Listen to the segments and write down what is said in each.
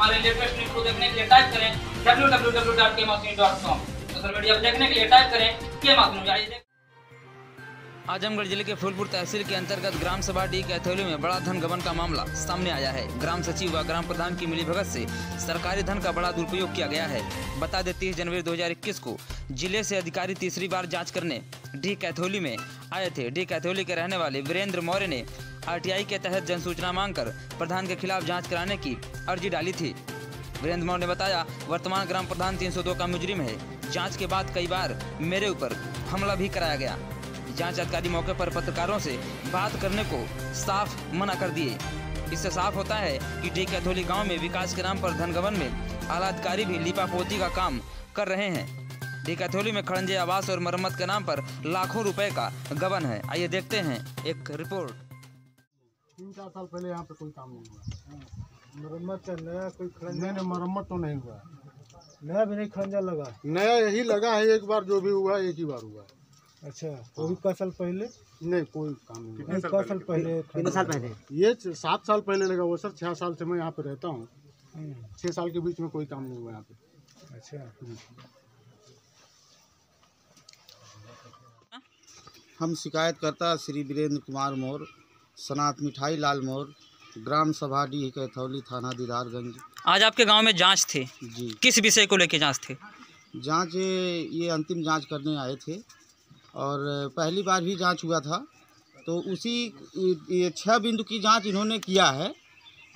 हमारे latest news को देखने के लिए टाइप करें www.kmaksnews.com। सोशल मीडिया पर देखने के लिए टाइप करें KMaksNews। आजमगढ़ जिले के फूलपुर तहसील के अंतर्गत ग्राम सभा डी कैथोली में बड़ा धन गबन का मामला सामने आया है। ग्राम सचिव व ग्राम प्रधान की मिलीभगत से सरकारी धन का बड़ा दुरुपयोग किया गया है। बता दें 30 जनवरी 2021 को जिले से अधिकारी तीसरी बार जांच करने डी कैथोली में आए थे। डी कैथोली के रहने वाले वीरेंद्र मौर्य ने RTI के तहत जनसूचना मांगकर प्रधान के खिलाफ जाँच कराने की अर्जी डाली थी। वीरेंद्र मौर्य ने बताया, वर्तमान ग्राम प्रधान 302 का मुजरिम है। जाँच के बाद कई बार मेरे ऊपर हमला भी कराया गया। जांच अधिकारी मौके पर पत्रकारों से बात करने को साफ मना कर दिए। इससे साफ होता है कि डी कैथोली गांव में विकास के नाम पर धन गबन में आला अधिकारी भी लीपापोती का काम कर रहे हैं। डी कैथोली में खड़ंजे आवास और मरम्मत के नाम पर लाखों रुपए का गबन है। आइए देखते हैं एक रिपोर्ट। 3-4 साल पहले यहाँ पे कोई काम नहीं हुआ। मरम्मत का नया कोई खड़ंजा मरम्मत तो नहीं हुआ, नया भी नहीं खड़ंजा लगा, नया यही लगा है। एक बार जो भी हुआ एक ही बार हुआ। अच्छा, वो भी क साल पहले नहीं कोई काम नहीं। क साल पहले, कितने साल पहले? ये 7 साल पहले लगा वो सर। 6 साल से मैं यहाँ पे रहता हूँ। 6 साल के बीच में कोई काम नहीं हुआ यहाँ पे। अच्छा, हम शिकायतकर्ता श्री वीरेंद्र कुमार मौर्य, सनात मिठाई लाल मौर्य, ग्राम सभा डी कैथोली, थाना दीदारगंज। आज आपके गांव में जांच थी जी। किस विषय को लेकर जांच थी? जांच ये अंतिम जांच करने आए थे और पहली बार भी जांच हुआ था, तो उसी 6 बिंदु की जांच इन्होंने किया है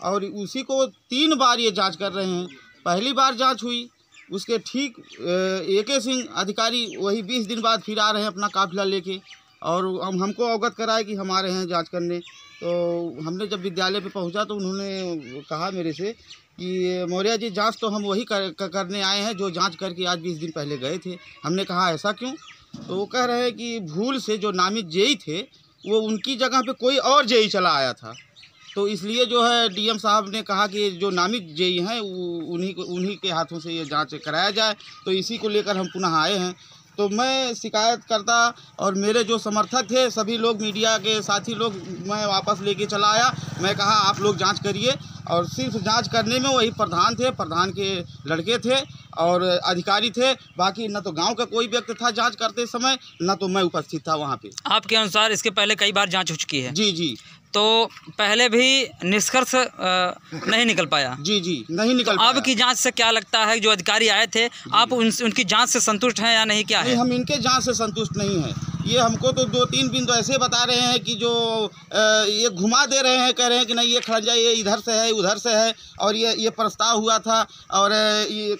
और उसी को 3 बार ये जांच कर रहे हैं। पहली बार जांच हुई, उसके ठीक AK सिंह अधिकारी वही 20 दिन बाद फिर आ रहे हैं अपना काफिला लेके और हमको अवगत कराए कि हम आ रहे हैं जांच करने। तो हमने जब विद्यालय पे पहुंचा तो उन्होंने कहा मेरे से कि मौर्य जी जांच तो हम वही करने आए हैं जो जांच करके आज 20 दिन पहले गए थे। हमने कहा ऐसा क्यों? तो वो कह रहे हैं कि भूल से जो नामित जेई थे वो उनकी जगह पे कोई और जेई चला आया था, तो इसलिए जो है DM साहब ने कहा कि जो नामित जेई हैं उन्हीं के हाथों से ये जांच कराया जाए। तो इसी को लेकर हम पुनः आए हैं। तो मैं शिकायतकर्ता और मेरे जो समर्थक थे सभी लोग, मीडिया के साथी लोग, मैं वापस लेके चला आया। मैं कहा आप लोग जांच करिए और सिर्फ जांच करने में वही प्रधान थे, प्रधान के लड़के थे और अधिकारी थे। बाकी न तो गांव का कोई व्यक्ति था जांच करते समय, न तो मैं उपस्थित था वहां पे। आपके अनुसार इसके पहले कई बार जांच हो चुकी है? जी जी। तो पहले भी निष्कर्ष नहीं निकल पाया? जी जी, नहीं निकल पाया। अब की जांच से क्या लगता है? जो अधिकारी आए थे आप उनकी जांच से संतुष्ट हैं या नहीं? क्या है? नहीं, हम इनके जांच से संतुष्ट नहीं हैं। ये हमको तो 2-3 बिंदु ऐसे बता रहे हैं कि जो ये घुमा दे रहे हैं, कह रहे हैं कि नहीं ये खड़ंजा ये इधर से है उधर से है और ये प्रस्ताव हुआ था और ये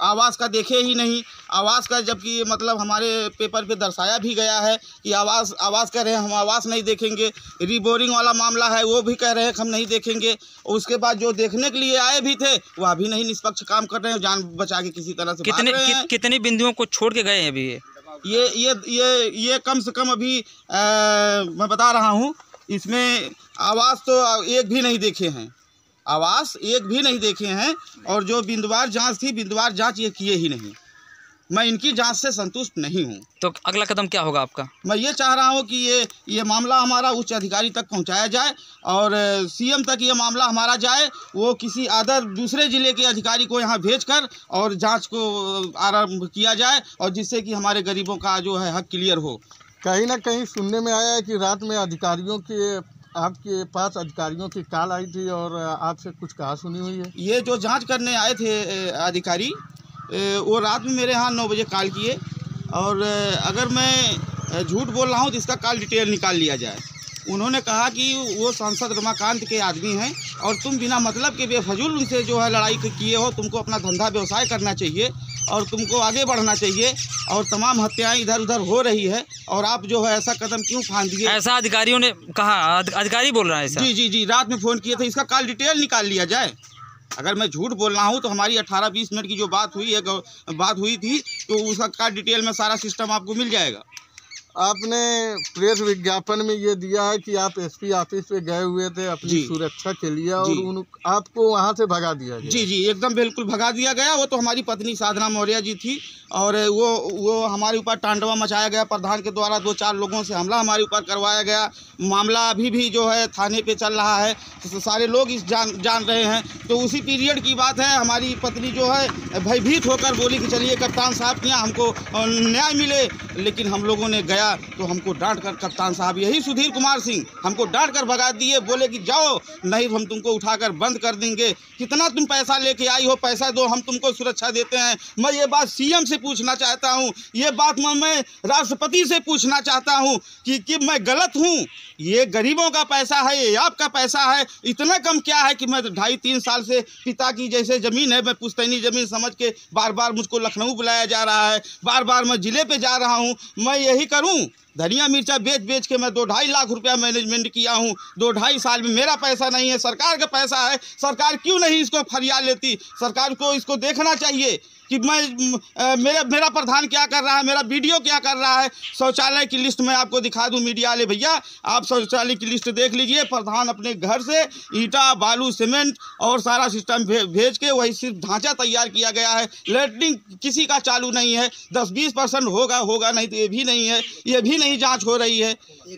आवास का देखे ही नहीं। आवास का जबकि मतलब हमारे पेपर पे दर्शाया भी गया है कि आवास कह रहे हैं हम आवास नहीं देखेंगे। रिबोरिंग वाला मामला है वो भी कह रहे हैं हम नहीं देखेंगे। उसके बाद जो देखने के लिए आए भी थे वह भी नहीं निष्पक्ष काम कर रहे हैं, जान बचा के किसी तरह से कितने बिंदुओं को छोड़ के गए हैं अभी? ये कम से कम अभी मैं बता रहा हूँ, इसमें आवास तो एक भी नहीं देखे हैं, आवास एक भी नहीं देखे हैं और जो बिंदुवार जांच थी बिंदुवार जांच ये किए ही नहीं। मैं इनकी जांच से संतुष्ट नहीं हूँ। तो अगला कदम क्या होगा आपका? मैं ये चाह रहा हूँ कि ये मामला हमारा उच्च अधिकारी तक पहुँचाया जाए और CM तक ये मामला हमारा जाए। वो किसी दूसरे ज़िले के अधिकारी को यहाँ भेजकर और जांच को आरंभ किया जाए और जिससे कि हमारे गरीबों का जो है हक क्लियर हो। कहीं ना कहीं सुनने में आया है कि रात में अधिकारियों के आपके पास अधिकारियों की कॉल आई थी और आपसे कुछ कहा सुनी हुई है? ये जो जाँच करने आए थे अधिकारी वो रात में मेरे यहाँ 9 बजे कॉल किए और अगर मैं झूठ बोल रहा हूँ तो इसका कॉल डिटेल निकाल लिया जाए। उन्होंने कहा कि वो सांसद रमाकांत के आदमी हैं और तुम बिना मतलब के बेफजूल उनसे जो है लड़ाई किए हो। तुमको अपना धंधा व्यवसाय करना चाहिए और तुमको आगे बढ़ना चाहिए और तमाम हत्याएं इधर उधर हो रही है और आप जो है ऐसा कदम क्यों फांद दिए? ऐसा अधिकारियों ने कहा? अधिकारी बोल रहा है ऐसा? जी जी जी, रात में फ़ोन किए थे। इसका कॉल डिटेल निकाल लिया जाए। अगर मैं झूठ बोल रहा हूँ तो हमारी 18-20 मिनट की जो बात हुई थी तो उसका डिटेल में सारा सिस्टम आपको मिल जाएगा। आपने प्रेस विज्ञापन में ये दिया है कि आप एसपी ऑफिस पे गए हुए थे अपनी सुरक्षा के लिए और आपको वहाँ से भगा दिया गया। जी एकदम बिल्कुल भगा दिया गया। वो तो हमारी पत्नी साधना मौर्य जी थी और वो हमारे ऊपर तांडवा मचाया गया। प्रधान के द्वारा 2-4 लोगों से हमला हमारे ऊपर करवाया गया। मामला अभी भी जो है थाने पे चल रहा है, तो सारे लोग इस जान रहे हैं। तो उसी पीरियड की बात है, हमारी पत्नी जो है भयभीत होकर बोली कि चलिए कप्तान साहब के यहाँ हमको न्याय मिले। लेकिन हम लोगों ने गया तो हमको डांट कर कप्तान साहब, यही सुधीर कुमार सिंह, हमको डांट कर भगा दिए। बोले कि जाओ, नहीं हम तुमको उठाकर बंद कर देंगे। कितना तुम पैसा लेके आई हो, पैसा दो, हम तुमको सुरक्षा देते हैं। मैं ये बात सीएम से पूछना चाहता हूँ, ये बात मैं राष्ट्रपति से पूछना चाहता हूँ कि मैं गलत हूँ? ये गरीबों का पैसा है, ये आपका पैसा है। इतना कम क्या है कि मैं 2.5-3 साल से पिता की जैसे ज़मीन है, मैं पुश्तैनी ज़मीन समझ के बार बार मुझको लखनऊ बुलाया जा रहा है, बार बार मैं ज़िले पे जा रहा हूँ। मैं यही करूँ? धनिया मिर्चा बेच के मैं 2-2.5 लाख रुपया मैनेजमेंट किया हूँ। 2-2.5 साल में मेरा पैसा नहीं है, सरकार का पैसा है। सरकार क्यों नहीं इसको फरियाद लेती? सरकार को इसको देखना चाहिए कि मेरा प्रधान क्या कर रहा है, मेरा बीडीओ क्या कर रहा है। शौचालय की लिस्ट मैं आपको दिखा दूं मीडिया वाले भैया, आप शौचालय की लिस्ट देख लीजिए। प्रधान अपने घर से ईंटा, बालू, सीमेंट और सारा सिस्टम भेज के वही सिर्फ ढांचा तैयार किया गया है। लैट्रिन किसी का चालू नहीं है। 10-20% होगा नहीं तो ये भी नहीं है, ये भी नहीं जांच हो रही है।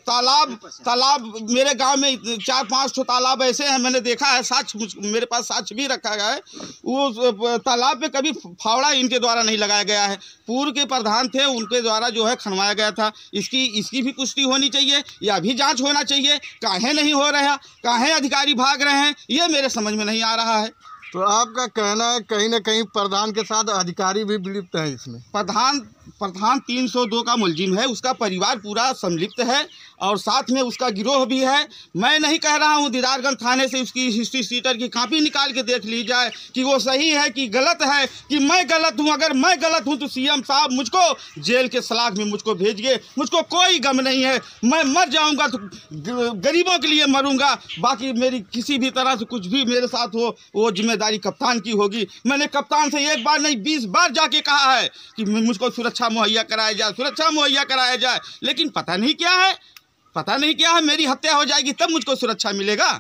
तालाब मेरे गांव में 4-5 तालाब ऐसे हैं, मैंने देखा है, साक्ष्य मेरे पास साक्ष्य भी रखा गया है। वो तालाब पे कभी फावड़ा इनके द्वारा नहीं लगाया गया है। पूर्व के प्रधान थे, उनके द्वारा जो है खनवाया गया था। इसकी भी पुष्टि होनी चाहिए, या भी जांच होना चाहिए। काहे नहीं हो रहा, काहे अधिकारी भाग रहे हैं, ये मेरे समझ में नहीं आ रहा है। तो आपका कहना है कहीं ना कहीं प्रधान के साथ अधिकारी भी लिप्त है इसमें? प्रधान 302 का मुलजिम है, उसका परिवार पूरा संलिप्त है और साथ में उसका गिरोह भी है। मैं नहीं कह रहा हूँ, दीदारगंज थाने से उसकी हिस्ट्री शीटर की कॉपी निकाल के देख ली जाए कि वो सही है कि गलत है, कि मैं गलत हूँ। अगर मैं गलत हूँ तो सीएम साहब मुझको जेल के सलाख में मुझको भेजिए, मुझको कोई गम नहीं है। मैं मर जाऊँगा तो गरीबों के लिए मरूँगा, बाकी मेरी किसी भी तरह से कुछ भी मेरे साथ हो वो जिम्मेदारी कप्तान की होगी। मैंने कप्तान से 1 बार नहीं 20 बार जाके कहा है कि मुझको सुरक्षा मुहैया कराया जाए, सुरक्षा मुहैया कराया जाए। लेकिन पता नहीं क्या है, मेरी हत्या हो जाएगी तब मुझको सुरक्षा मिलेगा।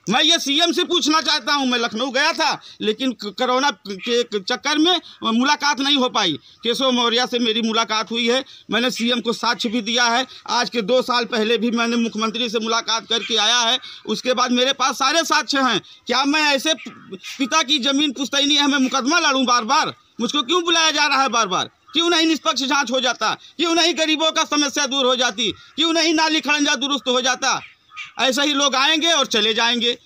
मैं ये सीएम से पूछना चाहता हूँ। मैं लखनऊ गया था, लेकिन कोरोना के चक्कर में मुलाकात नहीं हो पाई। केशव मौर्य से मेरी मुलाकात हुई है, मैंने सीएम को साक्ष्य भी दिया है। आज के 2 साल पहले भी मैंने मुख्यमंत्री से मुलाकात करके आया है, उसके बाद मेरे पास सारे साक्ष्य हैं। क्या मैं ऐसे पिता की ज़मीन पुश्तैनी है, मैं मुकदमा लड़ूँ बार बार? मुझको क्यों बुलाया जा रहा है बार बार? क्यों नहीं निष्पक्ष जांच हो जाता? क्यों नहीं गरीबों का समस्या दूर हो जाती? क्यों नहीं नाली खड़ंजा दुरुस्त हो जाता? ऐसा ही लोग आएंगे और चले जाएंगे।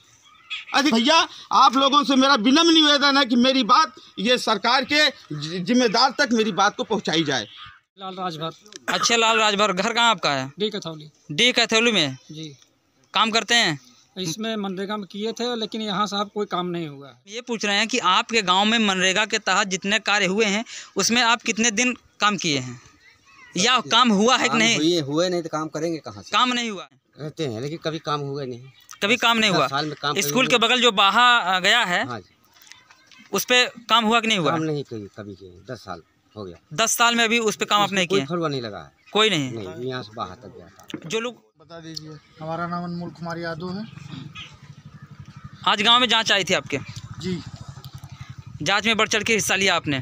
भैया, आप लोगों से मेरा विनम्र निवेदन है कि मेरी बात ये सरकार के जिम्मेदार तक मेरी बात को पहुंचाई जाए। लाल राजभर। अच्छा, लाल राजभर, घर कहाँ आपका है? डी कैथौली में जी काम करते हैं? इसमें मनरेगा में किए थे, लेकिन यहाँ साहब कोई काम नहीं हुआ। ये पूछ रहे हैं कि आपके गांव में मनरेगा के तहत जितने कार्य हुए हैं उसमें आप कितने दिन काम किए हैं, या काम हुआ है कि नहीं? हुए नहीं तो काम करेंगे कहाँ से? काम नहीं हुआ रहते हैं, लेकिन कभी काम हुआ नहीं। कभी काम नहीं हुआ। साल में काम स्कूल के बगल जो बाहा गया है, हाँ जी, उस पे काम हुआ कि नहीं हुआ? काम नहीं कभी किए, 10 साल हो गया। 10 साल में अभी उस पे काम आप नहीं किए? फरवा नहीं लगा है, कोई नहीं। यहाँ से बाहर तक गया था। जो लोग बता दीजिए। हमारा नाम अनमोल कुमार यादव है। आज गांव में जांच आई थी आपके? जी। जांच में बढ़ चढ़ के हिस्सा लिया आपने?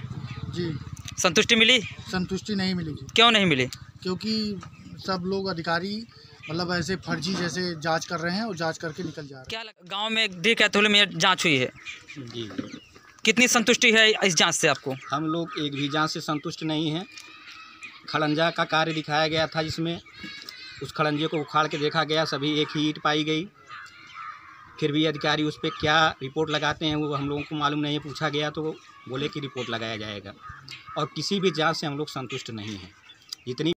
जी। संतुष्टि मिली? संतुष्टि नहीं मिली जी। क्यों नहीं मिली? क्योंकि सब लोग अधिकारी मतलब ऐसे फर्जी जैसे जांच कर रहे हैं और जांच करके निकल जा रहे हैं। क्या गांव में डी कैथौली में जांच हुई है? जी। कितनी संतुष्टि है इस जांच से आपको? हम लोग एक भी जांच से संतुष्ट नहीं हैं। खड़ंजा का कार्य दिखाया गया था, जिसमें उस खड़ंजे को उखाड़ के देखा गया, सभी एक ही ईंट पाई गई। फिर भी अधिकारी उस पर क्या रिपोर्ट लगाते हैं वो हम लोगों को मालूम नहीं है। पूछा गया तो वो बोले कि रिपोर्ट लगाया जाएगा, और किसी भी जांच से हम लोग संतुष्ट नहीं हैं। जितनी